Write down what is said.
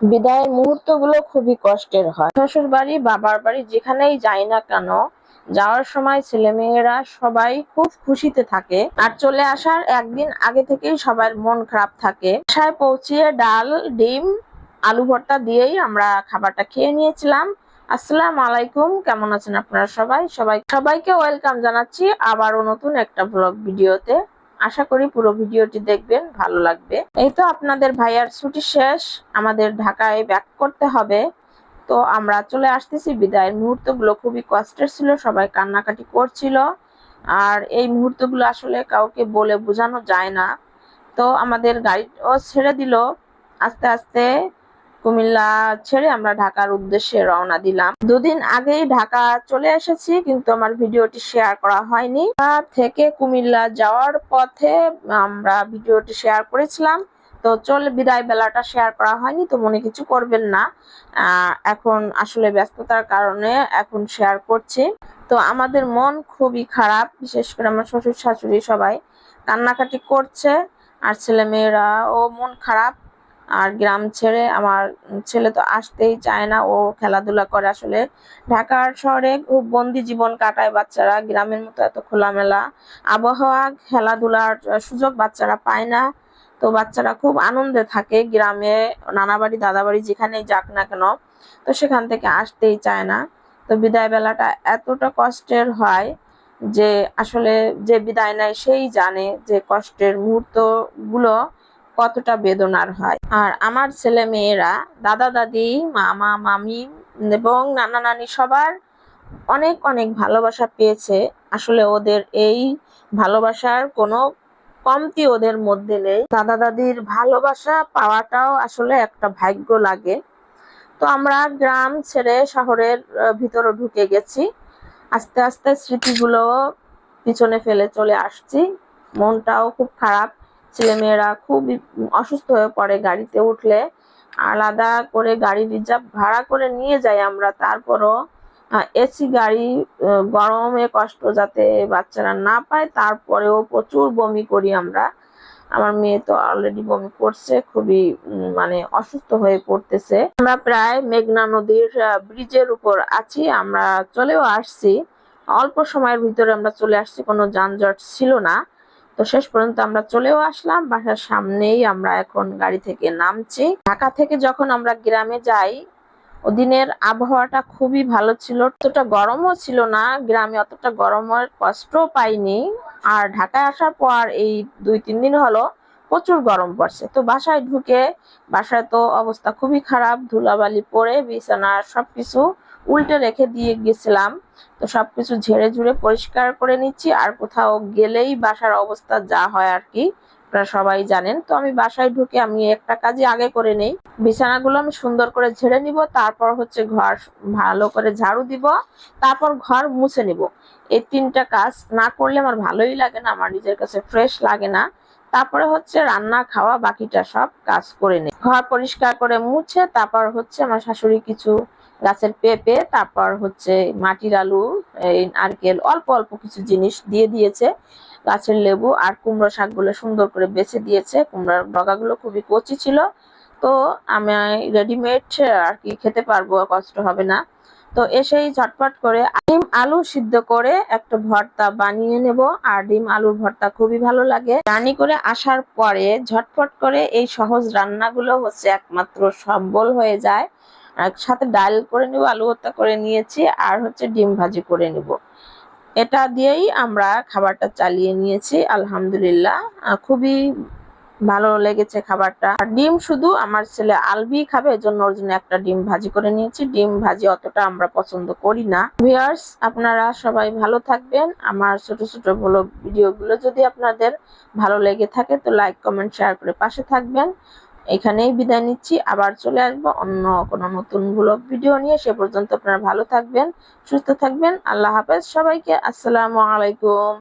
বিদায়ের মুহূর্তগুলো খুবই কষ্টের হয়। শ্বশুর বাড়ি, বাবার বাড়ি যেখানেই যাই না কেন, যাওয়ার সময় ছেলেমেয়েরা সবাই খুব খুশিতে থাকে, আর চলে আসার একদিন আগে থেকেই সবার মন খারাপ থাকে। বাসায় পৌঁছিয়ে ডাল, ডিম, আলু ভর্তা দিয়েই আমরা খাবারটা খেয়ে নিয়েছিলাম। আসসালামু আলাইকুম, কেমন আছেন আপনারা সবাইকে ওয়েলকাম জানাচ্ছি আবারও নতুন একটা ব্লগ ভিডিওতে। আশা করি পুরো ভিডিওটি দেখবেন, ভালো লাগবে। এই তো আপনাদের ভাইয়ার ছুটি শেষ, আমাদের ঢাকায় ব্যাক করতে হবে। তো আমরা চলে আসতেছি। বিদায়ের মুহূর্তগুলো খুবই কষ্টের ছিল, সবাই কান্নাকাটি করছিল, আর এই মুহূর্তগুলো আসলে কাউকে বলে বোঝানো যায় না। তো আমাদের গাড়িও ছেড়ে দিল আস্তে আস্তে। কুমিল্লা ছেড়ে আমরা ঢাকার উদ্দেশ্যে রওনা দিলাম। দুদিন আগেই ঢাকা চলে এসেছি, কিন্তু আমার ভিডিওটি শেয়ার করা হয়নি। থেকে কুমিল্লা যাওয়ার পথে আমরা ভিডিওটি শেয়ার করেছিলাম, তো বিদায় বেলাটা শেয়ার করা হয়নি, তো মনে কিছু করবেন না। এখন আসলে ব্যস্ততার কারণে এখন শেয়ার করছি। তো আমাদের মন খুবই খারাপ, বিশেষ করে আমার শ্বশুর শাশুড়ি সবাই কান্নাকাটি করছে, আর ছেলে মেয়েরা ও মন খারাপ। আর গ্রাম ছেড়ে আমার ছেলে তো আসতেই চায় না, ও খেলাধুলা করে। আসলে ঢাকার শহরে খুব বন্দি জীবন কাটায় বাচ্চারা, গ্রামের মতো এত খোলামেলা আবহাওয়া, খেলাধুলার সুযোগ বাচ্চারা পায় না। তো বাচ্চারা খুব আনন্দে থাকে গ্রামে, নানা বাড়ি দাদা বাড়ি যেখানেই যাক না কেন, তো সেখান থেকে আসতেই চায় না। তো বিদায় বেলাটা এতটা কষ্টের হয় যে আসলে যে বিদায় নেয় সেই জানে যে কষ্টের মুহূর্ত গুলো কতটা বেদনার হয়। আর আমার ছেলে মেয়েরা, দাদা দাদি, মামা মামি এবং নানা নানি সবার অনেক অনেক ভালোবাসা পেয়েছে। আসলে ওদের এই ভালোবাসার কোনো কমতি ওদের মধ্যে নেই। দাদা দাদির ভালোবাসা পাওয়াটাও আসলে একটা ভাগ্য লাগে। তো আমরা গ্রাম ছেড়ে শহরের ভিতরে ঢুকে গেছি, আস্তে আস্তে স্মৃতিগুলো পিছনে ফেলে চলে আসছি। মনটাও খুব খারাপ, ছেলেমেয়েরা খুব অসুস্থ হয়ে পড়ে গাড়িতে উঠলে। আলাদা করে গাড়ি রিজার্ভ ভাড়া করে নিয়ে যাই আমরা, তারপরও এসি গাড়ি, গরমে কষ্ট যাতে বাচ্চারা না পায়, তারপরেও প্রচুর বমি করি আমরা। আমার মেয়ে তো অলরেডি বমি করছে, খুবই মানে অসুস্থ হয়ে পড়তেছে। আমরা প্রায় মেঘনা নদীর ব্রিজের উপর আছি, আমরা চলেও আসছি। অল্প সময়ের ভিতরে আমরা চলে আসছি, কোনো যানজট ছিল না। তো শেষ পর্যন্ত আমরা চলেও আসলাম, বাসার সামনেই আমরা এখন গাড়ি থেকে নামছি। ঢাকা থেকে যখন আমরা গ্রামে যাই, ওদিনের আবহাওয়াটা খুবই ভালো ছিল, অতটা গরমও ছিল না, গ্রামে অতটা গরমের কষ্টও পাইনি। আর ঢাকায় আসার পর এই 2-3 দিন হলো প্রচুর গরম পড়ছে। তো বাসায় ঢুকে, বাসায় তো অবস্থা খুবই খারাপ, ধুলাবালি পড়ে বিছানা সবকিছু উল্টে রেখে দিয়ে গেছিলাম। তো সবকিছু ঝেড়ে ঝুড়ে পরিষ্কার করে নিচ্ছি। আর কোথাও গেলেই বাসার অবস্থা যা হয় আর কি, আপনারা সবাই জানেন। তো আমি বাসায় ঢুকে আমি একটা কাজই আগে করে নেই, বিছানাগুলো আমি সুন্দর করে ঝেড়ে নিব, তারপর হচ্ছে ঘর ভালো করে ঝাড়ু দিব, তারপর ঘর মুছে নিব। এই 3টা কাজ না করলে আমার ভালোই লাগে না, আমার নিজের কাছে ফ্রেশ লাগে না। তারপরে হচ্ছে রান্না খাওয়া, বাকিটা সব কাজ করে নেই। ঘর পরিষ্কার করে মুছে তারপর হচ্ছে আমার শাশুড়ি কিছু গাছের পেঁপে, তারপর হচ্ছে মাটির আলু, এই নারকেল, অল্প অল্প কিছু জিনিস দিয়ে দিয়েছে, গাছের লেবু আর কুমড়ো শাকগুলো সুন্দর করে বেছে দিয়েছে। কুমড়োর ডগাগুলো খুবই কচি ছিল, তো আমি রেডিমেড আর কি খেতে পারবো, কষ্ট হবে না। তো এসেই ঝটপট করে ডিম আলু সিদ্ধ করে একটা ভর্তা বানিয়ে নেব। আর ডিম আলুর ভর্তা খুবই ভালো লাগে। রান্না করে আসার পরে ঝটপট করে এই সহজ রান্নাগুলো হচ্ছে একমাত্র সম্বল হয়ে যায়। আর সাথে ডাল করে নিব, আলু ভর্তা করে নিয়েছি, আর হচ্ছে ডিম ভাজি করে নিব। এটা দিয়েই আমরা খাবারটা চালিয়ে নিয়েছি আলহামদুলিল্লাহ। খুবই ভালো লেগেছে খাবারটা। ডিম শুধু আমার ছেলে আলবি খাবে, এজন্য ওর জন্য একটা ডিম ভাজি করে নিয়েছি। ডিম ভাজি অতটা আমরা পছন্দ করি না। ভিউয়ার্স, আপনারা সবাই ভালো থাকবেন। আমার ছোট ছোট ব্লগ ভিডিওগুলো যদি আপনাদের ভালো লেগে থাকে তো লাইক কমেন্ট শেয়ার করে পাশে থাকবেন। এখানেই বিদায় নিচ্ছি, আবার চলে আসবো অন্য কোনো নতুন ব্লগ ভিডিও নিয়ে। সে পর্যন্ত আপনারা ভালো থাকবেন, সুস্থ থাকবেন। আল্লাহ হাফেজ সবাইকে। আসসালামু আলাইকুম।